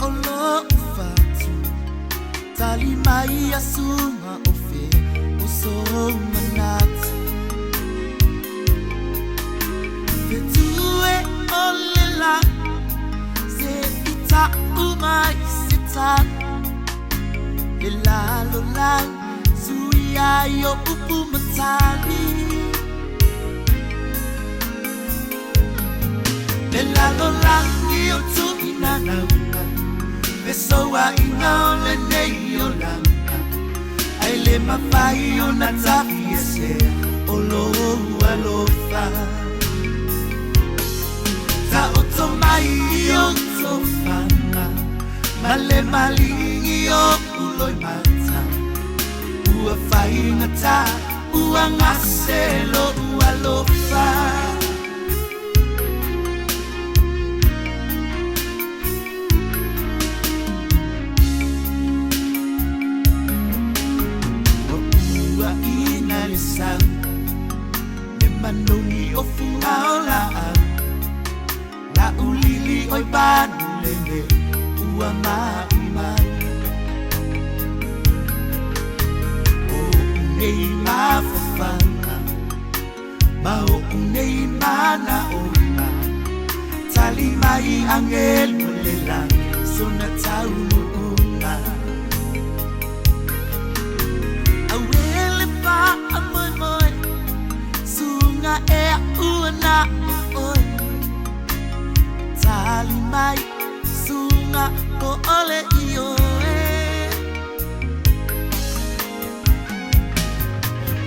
olo fatu tali mai asuma ofe oso manat vetue olela se ita umai sitan lela lola suya yo upu matali lela lola yo tu inana beso wa inole nei olanga ai le mafai ona tafi ese olo alofa ta otomai yo tofana male mali yo uloi mata ua fai ngata ua ngaselo ua lofa me manungi o fungaola la ulili oi banu lele ua maimai o unei mafafanga ma o unei mana ola tali mai angel mulela sona tau unga e una oi tali mai sunga ko ole io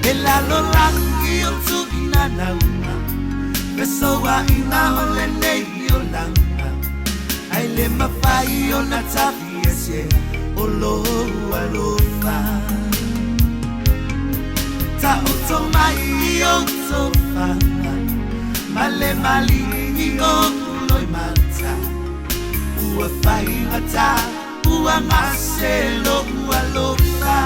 e la lola io tu inana una beso wa ina ole nei olanga ai le mafai ona tafi ese olo alofa ta otomai yo tofana male mali o uloi mata ua fai ngata ua ngaselo ua lofa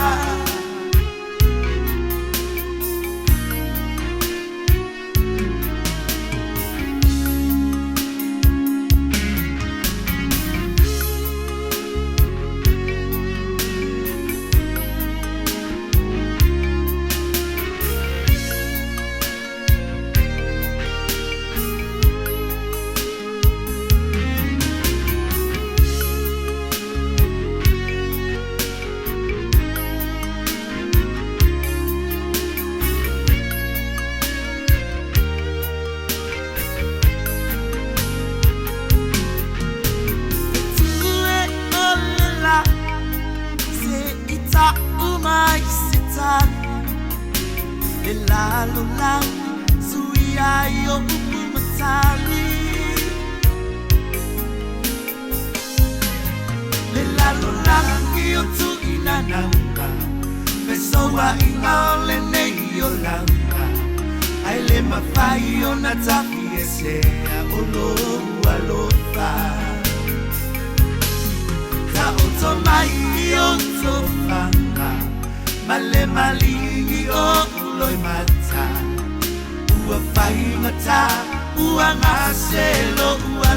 la lola suya yo upu matali la lola yo tu inana beso wa inole nei olanga ai le mafai ona tafi ese olo alofa ta otomai yo tofanga male mali o loi mata ua fai ngata ua ngaselo ua